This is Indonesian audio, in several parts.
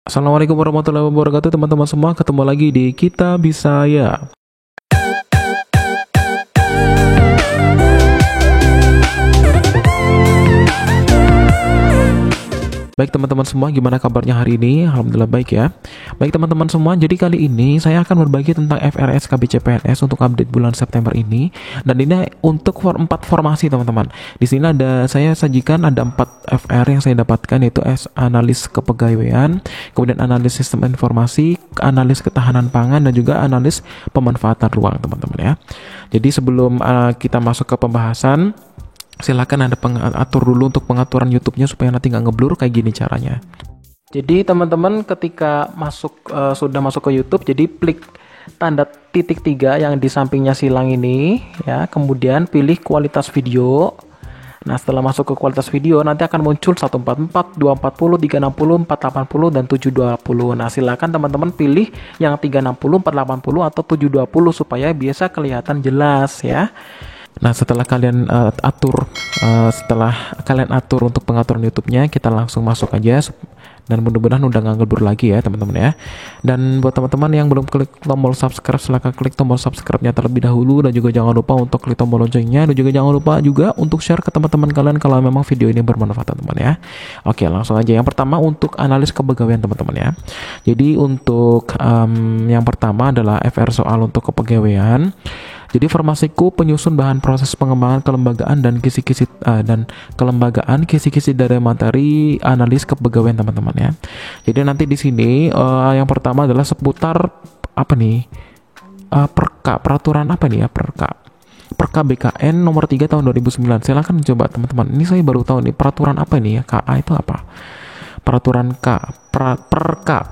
Assalamualaikum warahmatullahi wabarakatuh teman-teman semua, ketemu lagi di Kita Bisa Ya. Baik teman-teman semua, gimana kabarnya hari ini? Alhamdulillah baik ya. Baik teman-teman semua, jadi kali ini saya akan berbagi tentang FRS KBC PNS untuk update bulan September ini. Dan ini untuk 4 formasi teman-teman. Di sini saya sajikan ada 4 FR yang saya dapatkan, yaitu analis kepegawaian, kemudian analis sistem informasi, analis ketahanan pangan, dan juga analis pemanfaatan ruang teman-teman ya. Jadi sebelum kita masuk ke pembahasan, silakan Anda atur dulu untuk pengaturan YouTube-nya supaya nanti nggak ngeblur. Kayak gini caranya. Jadi teman-teman ketika sudah masuk ke YouTube, jadi klik tanda titik 3 yang di sampingnya silang ini ya, kemudian pilih kualitas video. Nah, setelah masuk ke kualitas video nanti akan muncul 144, 240, 360, 480 dan 720. Nah, silakan teman-teman pilih yang 360, 480 atau 720 supaya biasa kelihatan jelas ya. Nah, setelah kalian atur untuk pengaturan YouTube-nya, kita langsung masuk aja dan mudah-mudahan udah nggak ngeblur lagi ya teman-teman ya. Dan buat teman-teman yang belum klik tombol subscribe, silakan klik tombol subscribe-nya terlebih dahulu, dan juga jangan lupa untuk klik tombol loncengnya, dan juga jangan lupa juga untuk share ke teman-teman kalian kalau memang video ini bermanfaat teman-teman ya. Oke, langsung aja. Yang pertama untuk analis kepegawaian teman-teman ya. Jadi untuk yang pertama adalah FR soal untuk kepegawaian. Jadi formasiku penyusun bahan proses pengembangan kelembagaan dan kisi-kisi dari materi analis kepegawaian teman-teman ya. Jadi nanti di sini yang pertama adalah seputar apa nih? Peraturan apa nih ya? Perka BKN nomor 3 tahun 2009. Silakan coba teman-teman. Ini saya baru tahu nih peraturan apa ini ya? KA itu apa? Peraturan Perka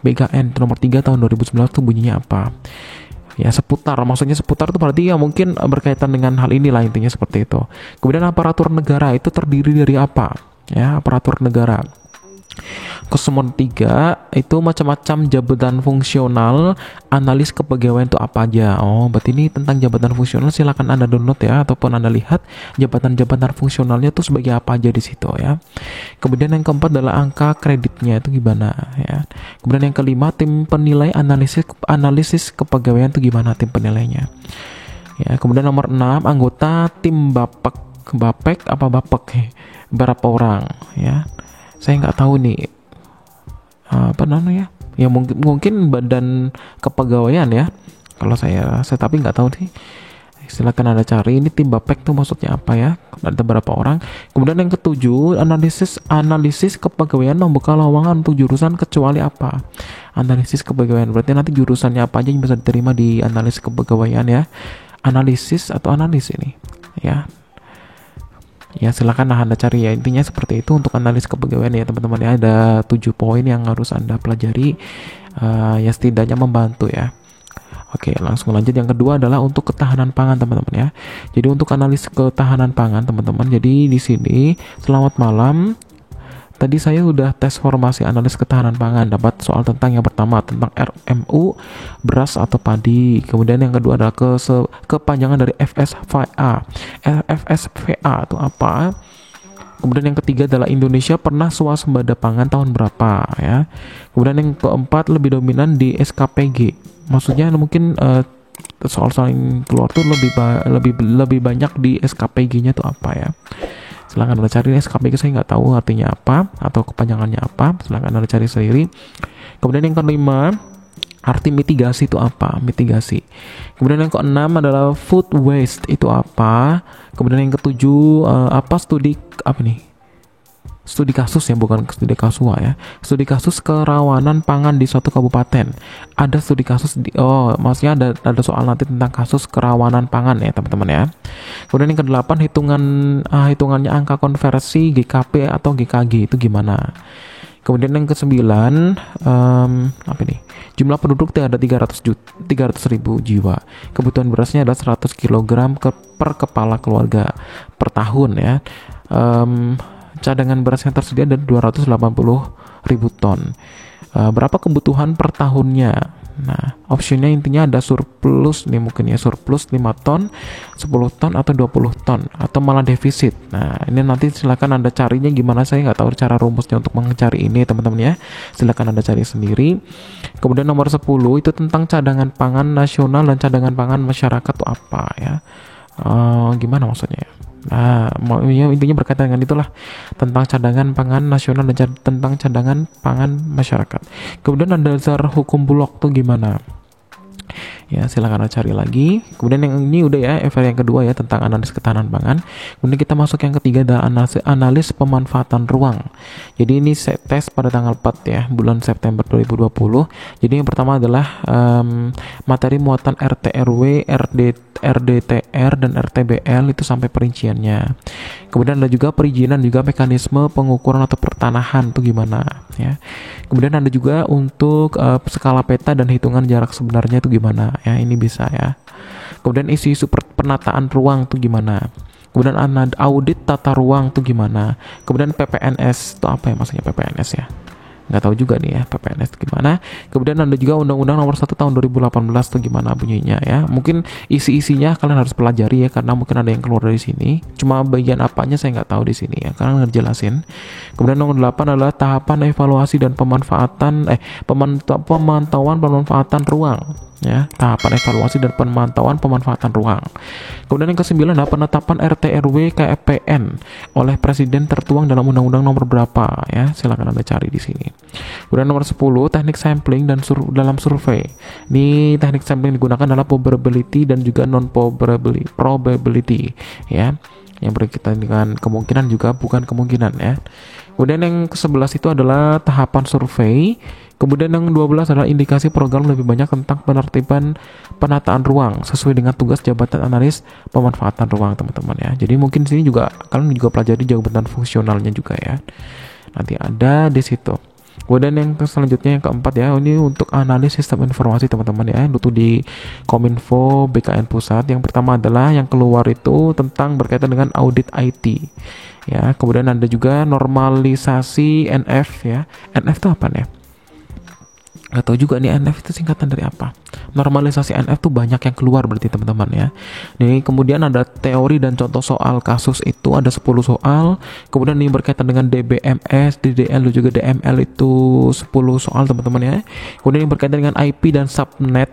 BKN nomor 3 tahun 2009 itu bunyinya apa? Ya, maksudnya seputar itu berarti ya mungkin berkaitan dengan hal inilah, intinya seperti itu. Kemudian aparatur negara itu terdiri dari apa? Ya, aparatur negara. Kesemua 3 itu macam-macam jabatan fungsional, analis kepegawaian itu apa aja. Oh, berarti ini tentang jabatan fungsional, silakan Anda download ya, ataupun Anda lihat jabatan-jabatan fungsionalnya itu sebagai apa aja di situ ya. Kemudian yang keempat adalah angka kreditnya itu gimana ya. Kemudian yang kelima, tim penilai analisis kepegawaian itu gimana tim penilainya. Ya, kemudian nomor 6, anggota tim Bapek berapa orang ya. Saya nggak tahu nih apa namanya ya, mungkin badan kepegawaian ya kalau saya tapi nggak tahu sih. Silakan Anda cari ini tim Bapek tuh maksudnya apa ya, ada berapa orang. Kemudian yang ketujuh, analisis kepegawaian membuka lowongan untuk jurusan kecuali apa. Analisis kepegawaian berarti nanti jurusannya apa aja yang bisa diterima di analisis kepegawaian ya. Analisis atau analis ini ya. Ya, silakan Anda cari ya, intinya seperti itu untuk analis kepegawaian ya teman-teman ya. Ada 7 poin yang harus Anda pelajari ya, setidaknya membantu ya. Oke, langsung lanjut. Yang kedua adalah untuk ketahanan pangan teman-teman ya. Jadi untuk analis ketahanan pangan teman-teman, jadi di sini selamat malam. Tadi saya udah tes formasi analis ketahanan pangan, dapat soal tentang yang pertama tentang RMU, beras atau padi. Kemudian yang kedua adalah kepanjangan dari FSVA. FSVA itu apa? Kemudian yang ketiga adalah Indonesia pernah swasembada pangan tahun berapa ya. Kemudian yang keempat lebih dominan di SKPG. Maksudnya mungkin soal-soal yang keluar tuh lebih banyak di SKPG-nya tuh apa ya. Silahkan Anda cari. SKPG saya nggak tahu artinya apa atau kepanjangannya apa, silahkan Anda cari sendiri. Kemudian yang kelima, arti mitigasi itu apa? Mitigasi. Kemudian yang keenam adalah food waste itu apa? Kemudian yang ketujuh studi kasus ya, bukan studi kasua ya. Studi kasus kerawanan pangan di suatu kabupaten. Ada studi kasus maksudnya ada soal nanti tentang kasus kerawanan pangan ya teman-teman ya. Kemudian yang kedelapan, hitungannya angka konversi GKP atau GKG itu gimana. Kemudian yang kesembilan, jumlah penduduk ada 300 ribu jiwa. Kebutuhan berasnya adalah 100 kg per kepala keluarga per tahun ya. Cadangan beras yang tersedia ada 280 ribu ton. Berapa kebutuhan per tahunnya? Nah, Optionnya intinya ada surplus nih, mungkin ya surplus 5 ton, 10 ton atau 20 ton atau malah defisit. Nah, ini nanti silakan Anda carinya gimana, saya nggak tahu cara rumusnya untuk mencari ini teman-teman ya. Silakan Anda cari sendiri. Kemudian nomor 10 itu tentang cadangan pangan nasional dan cadangan pangan masyarakat itu apa ya? Gimana maksudnya ya? Nah, intinya berkaitan dengan itulah, tentang cadangan pangan nasional dan tentang cadangan pangan masyarakat. Kemudian ada dasar hukum Bulog tuh gimana? Ya, silakan cari lagi. Kemudian yang ini udah ya, yang kedua ya, tentang analisis ketahanan pangan. Kemudian kita masuk yang ketiga, ada analis pemanfaatan ruang. Jadi ini tes pada tanggal 4 ya, bulan September 2020. Jadi yang pertama adalah materi muatan RT/RW, RDTR dan RTBL itu sampai perinciannya. Kemudian ada juga perizinan, juga mekanisme pengukuran atau pertanahan itu gimana ya. Kemudian ada juga untuk skala peta dan hitungan jarak sebenarnya itu gimana ya, ini bisa ya. Kemudian isu-isu penataan ruang itu gimana. Kemudian audit tata ruang itu gimana. Kemudian PPNS itu apa ya, maksudnya PPNS ya, nggak tahu juga nih ya PPNS itu gimana. Kemudian ada juga Undang-Undang Nomor 1 Tahun 2018 itu gimana bunyinya ya. Mungkin isi-isinya kalian harus pelajari ya, karena mungkin ada yang keluar dari sini. Cuma bagian apanya saya nggak tahu di sini ya, karena nggak jelasin. Kemudian nomor 8 adalah tahapan evaluasi dan pemantauan pemanfaatan ruang ya, tahapan evaluasi dan pemanfaatan ruang. Kemudian yang ke-9 adalah penetapan RT/RW KPN oleh presiden tertuang dalam undang-undang nomor berapa ya, silakan Anda cari di sini. Kemudian nomor 10 teknik sampling dan dalam survei. Ini teknik sampling digunakan adalah probability dan juga non probability ya, yang berkaitan dengan kemungkinan juga bukan kemungkinan ya. Kemudian yang ke-11 itu adalah tahapan survei. Kemudian yang 12 adalah indikasi program lebih banyak tentang penertiban penataan ruang sesuai dengan tugas jabatan analis pemanfaatan ruang teman-teman ya. Jadi mungkin di sini juga kalian juga pelajari jabatan fungsionalnya juga ya. Nanti ada di situ. Kemudian yang selanjutnya yang keempat ya, ini untuk analis sistem informasi teman-teman ya, itu di Kominfo BKN Pusat. Yang pertama adalah yang keluar itu tentang berkaitan dengan audit IT ya. Kemudian ada juga normalisasi NF ya. NF itu apa nih? Gak tahu juga nih, NF itu singkatan dari apa. Normalisasi NF tuh banyak yang keluar berarti teman-teman ya. Nih kemudian ada teori dan contoh soal kasus itu ada 10 soal. Kemudian ini berkaitan dengan DBMS, DDL dan juga DML itu 10 soal teman-teman ya. Kemudian ini berkaitan dengan IP dan subnet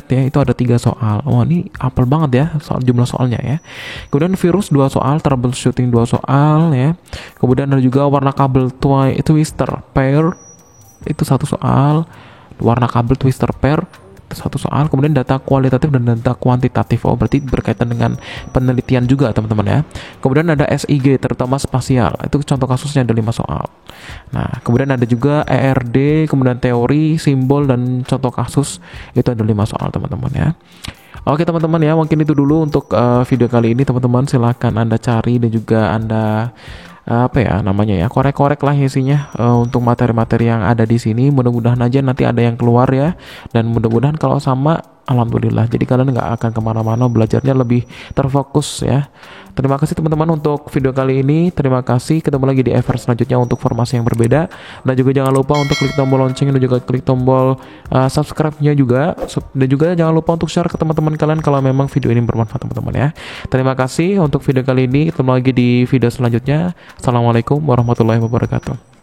ya, itu ada 3 soal. Wah, ini apel banget ya soal jumlah soalnya ya. Kemudian virus 2 soal, troubleshooting 2 soal ya. Kemudian ada juga warna kabel twister pair itu 1 soal, warna kabel twister pair itu 1 soal. Kemudian data kualitatif dan data kuantitatif, berarti berkaitan dengan penelitian juga teman-teman ya. Kemudian ada SIG terutama spasial, itu contoh kasusnya ada 5 soal. Nah kemudian ada juga ERD, kemudian teori, simbol dan contoh kasus itu ada 5 soal teman-teman ya. Oke teman-teman ya, mungkin itu dulu untuk video kali ini teman-teman. Silahkan Anda cari dan juga Anda korek-korek lah isinya untuk materi-materi yang ada di sini. Mudah-mudahan aja nanti ada yang keluar ya, dan mudah-mudahan kalau sama alhamdulillah, jadi kalian nggak akan kemana-mana, belajarnya lebih terfokus ya. Terima kasih teman-teman untuk video kali ini. Terima kasih, ketemu lagi di ever selanjutnya untuk formasi yang berbeda. Dan juga jangan lupa untuk klik tombol lonceng dan juga klik tombol subscribe-nya juga. Dan juga jangan lupa untuk share ke teman-teman kalian kalau memang video ini bermanfaat teman-teman ya. Terima kasih untuk video kali ini. Ketemu lagi di video selanjutnya. Assalamualaikum warahmatullahi wabarakatuh.